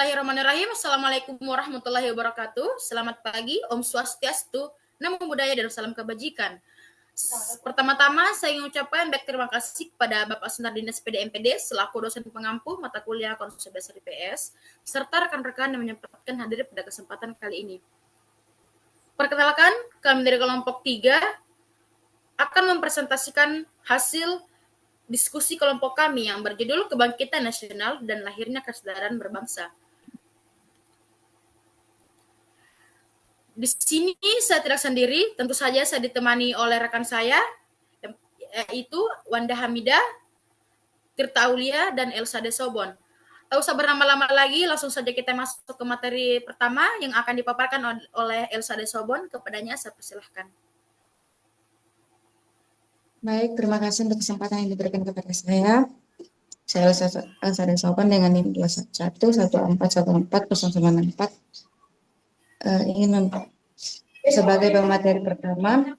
Bismillahirrahmanirrahim. Assalamualaikum warahmatullahi wabarakatuh. Selamat pagi, Om Swastiastu, Namo Buddhaya dan salam kebajikan. Pertama-tama saya ingin ucapkan baik terima kasih kepada Bapak Sunardi SPD MPD selaku dosen pengampu mata kuliah konsep dasar IPS serta rekan-rekan yang menyempatkan hadir pada kesempatan kali ini. Perkenalkan, kami dari kelompok 3 akan mempresentasikan hasil diskusi kelompok kami yang berjudul Kebangkitan Nasional dan Lahirnya Kesadaran Berbangsa. Di sini saya tidak sendiri, tentu saja saya ditemani oleh rekan saya, yaitu Wanda Hamidah, Tirta Aulia, dan Elsa Desobon. Tak usah berlama-lama lagi, langsung saja kita masuk ke materi pertama yang akan dipaparkan oleh Elsa Desobon. Kepadanya saya persilahkan. Baik, terima kasih untuk kesempatan yang diberikan kepada saya. Saya Elsa Desobon dengan NIM 21114140404. Ingin sebagai pemateri pertama.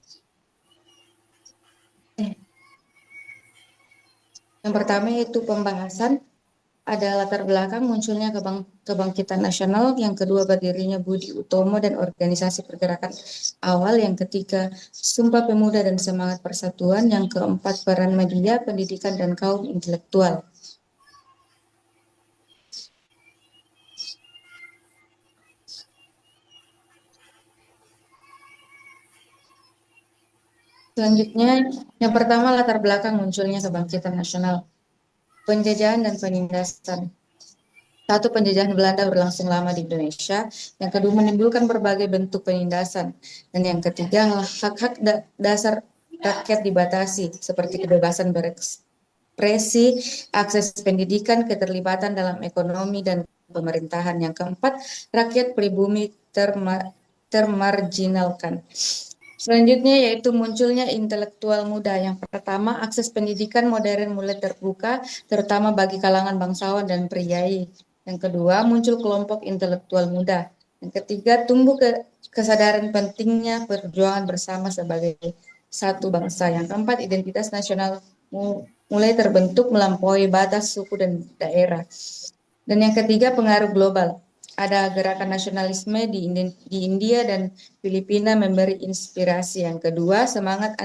Yang pertama yaitu pembahasan ada latar belakang munculnya kebangkitan nasional, yang kedua berdirinya Budi Utomo dan organisasi pergerakan awal, yang ketiga Sumpah Pemuda dan Semangat Persatuan, yang keempat peran media, pendidikan, dan kaum intelektual. Selanjutnya, yang pertama latar belakang munculnya kebangkitan nasional. Penjajahan dan penindasan. Satu, penjajahan Belanda berlangsung lama di Indonesia. Yang kedua, menimbulkan berbagai bentuk penindasan. Dan yang ketiga, hak-hak dasar rakyat dibatasi, seperti kebebasan berekspresi, akses pendidikan, keterlibatan dalam ekonomi dan pemerintahan. Yang keempat, rakyat pribumi termarginalkan. Selanjutnya yaitu munculnya intelektual muda. Yang pertama, akses pendidikan modern mulai terbuka, terutama bagi kalangan bangsawan dan priai. Yang kedua, muncul kelompok intelektual muda. Yang ketiga, tumbuh kesadaran pentingnya perjuangan bersama sebagai satu bangsa. Yang keempat, identitas nasional mulai terbentuk melampaui batas suku dan daerah. Dan yang ketiga, pengaruh global. Ada gerakan nasionalisme di India dan Filipina memberi inspirasi. Yang kedua, semangat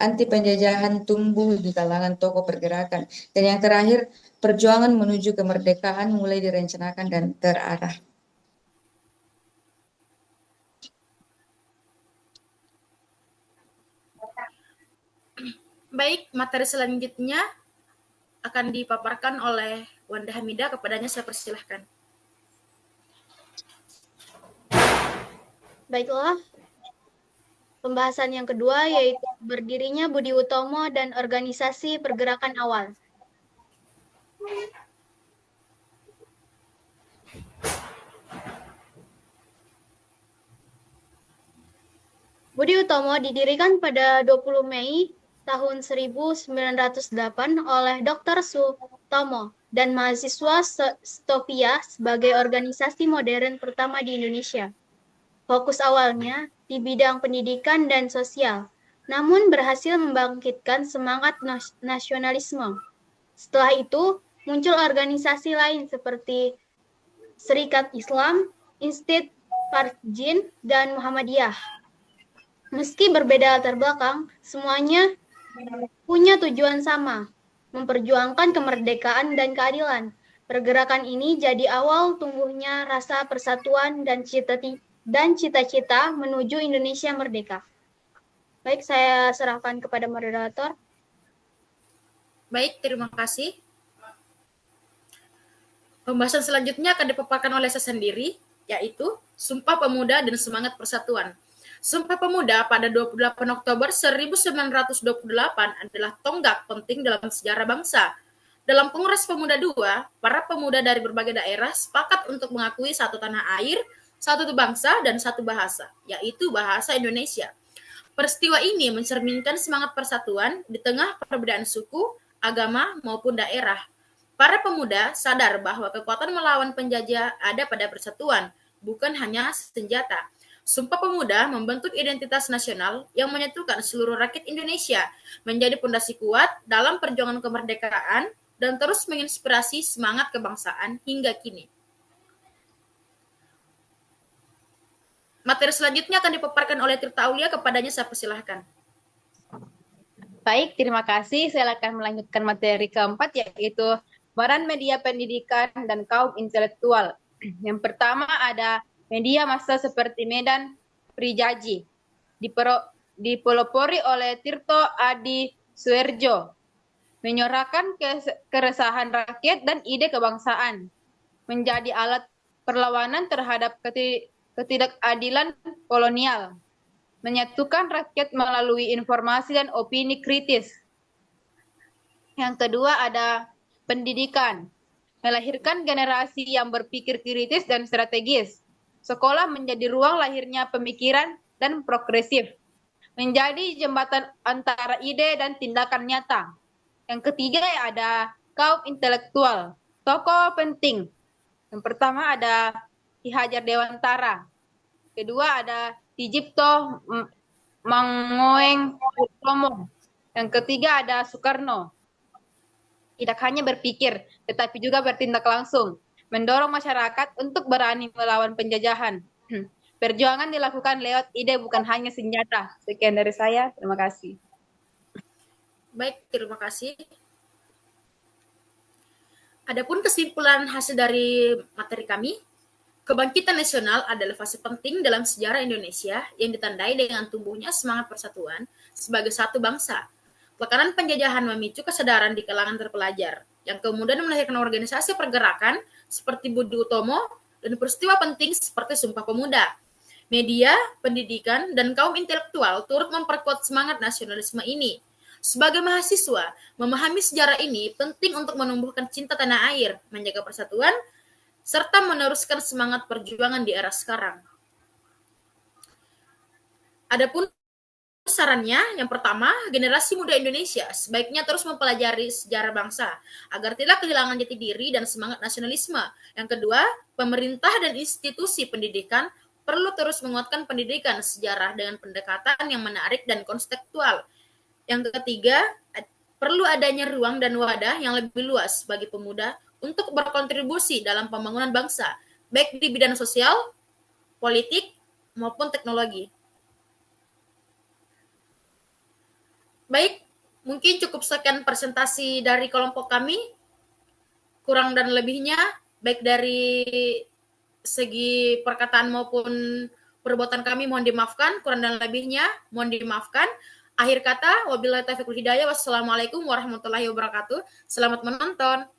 anti penjajahan tumbuh di kalangan tokoh pergerakan. Dan yang terakhir, perjuangan menuju kemerdekaan mulai direncanakan dan terarah. Baik, materi selanjutnya akan dipaparkan oleh Wanda Hamidah. Kepadanya saya persilahkan. Baiklah, pembahasan yang kedua yaitu berdirinya Budi Utomo dan organisasi pergerakan awal. Budi Utomo didirikan pada 20 Mei tahun 1908 oleh Dr. Sutomo dan mahasiswa Stovia sebagai organisasi modern pertama di Indonesia. Fokus awalnya di bidang pendidikan dan sosial, namun berhasil membangkitkan semangat nasionalisme. Setelah itu, muncul organisasi lain seperti Serikat Islam, Institut Parjin, dan Muhammadiyah. Meski berbeda latar belakang, semuanya punya tujuan sama, memperjuangkan kemerdekaan dan keadilan. Pergerakan ini jadi awal tumbuhnya rasa persatuan dan cita-cita menuju Indonesia merdeka. Baik, saya serahkan kepada moderator. Baik, terima kasih. Pembahasan selanjutnya akan dipaparkan oleh saya sendiri, yaitu Sumpah Pemuda dan Semangat Persatuan. Sumpah Pemuda pada 28 Oktober 1928 adalah tonggak penting dalam sejarah bangsa. Dalam Kongres Pemuda II, para pemuda dari berbagai daerah sepakat untuk mengakui satu tanah air, satu bangsa, dan satu bahasa, yaitu bahasa Indonesia. Peristiwa ini mencerminkan semangat persatuan di tengah perbedaan suku, agama, maupun daerah. Para pemuda sadar bahwa kekuatan melawan penjajah ada pada persatuan, bukan hanya senjata. Sumpah Pemuda membentuk identitas nasional yang menyatukan seluruh rakyat Indonesia menjadi pondasi kuat dalam perjuangan kemerdekaan dan terus menginspirasi semangat kebangsaan hingga kini. Materi selanjutnya akan dipaparkan oleh Tirta Aulia, kepadanya saya persilahkan. Baik, terima kasih. Saya akan melanjutkan materi keempat, yaitu peran media pendidikan dan kaum intelektual. Yang pertama ada media massa seperti Medan Prijaji, dipelopori oleh Tirto Adi Suerjo, menyuarakan keresahan rakyat dan ide kebangsaan, menjadi alat perlawanan terhadap ketidakadilan kolonial, menyatukan rakyat melalui informasi dan opini kritis. Yang kedua ada pendidikan, melahirkan generasi yang berpikir kritis dan strategis. Sekolah menjadi ruang lahirnya pemikiran dan progresif, menjadi jembatan antara ide dan tindakan nyata. Yang ketiga ada kaum intelektual, tokoh penting. Yang pertama ada Ki Hajar Dewantara. Kedua ada Tijipto Mangoeng Utomo. Yang ketiga ada Soekarno. Tidak hanya berpikir, tetapi juga bertindak langsung, mendorong masyarakat untuk berani melawan penjajahan. Perjuangan dilakukan lewat ide, bukan hanya senjata. Sekian dari saya, terima kasih. Baik, terima kasih. Adapun kesimpulan hasil dari materi kami, kebangkitan nasional adalah fase penting dalam sejarah Indonesia yang ditandai dengan tumbuhnya semangat persatuan sebagai satu bangsa. Tekanan penjajahan memicu kesadaran di kalangan terpelajar, yang kemudian melahirkan organisasi pergerakan seperti Budi Utomo dan peristiwa penting seperti Sumpah Pemuda. Media, pendidikan, dan kaum intelektual turut memperkuat semangat nasionalisme ini. Sebagai mahasiswa, memahami sejarah ini penting untuk menumbuhkan cinta tanah air, menjaga persatuan, serta meneruskan semangat perjuangan di era sekarang. Adapun sarannya, yang pertama, generasi muda Indonesia sebaiknya terus mempelajari sejarah bangsa agar tidak kehilangan jati diri dan semangat nasionalisme. Yang kedua, pemerintah dan institusi pendidikan perlu terus menguatkan pendidikan sejarah dengan pendekatan yang menarik dan konseptual. Yang ketiga, perlu adanya ruang dan wadah yang lebih luas bagi pemuda untuk berkontribusi dalam pembangunan bangsa, baik di bidang sosial, politik, maupun teknologi. Baik, mungkin cukup sekian presentasi dari kelompok kami. Kurang dan lebihnya, baik dari segi perkataan maupun perbuatan kami mohon dimaafkan. Kurang dan lebihnya mohon dimaafkan. Akhir kata, wabillahi taufiq wal hidayah. Wassalamualaikum warahmatullahi wabarakatuh. Selamat menonton.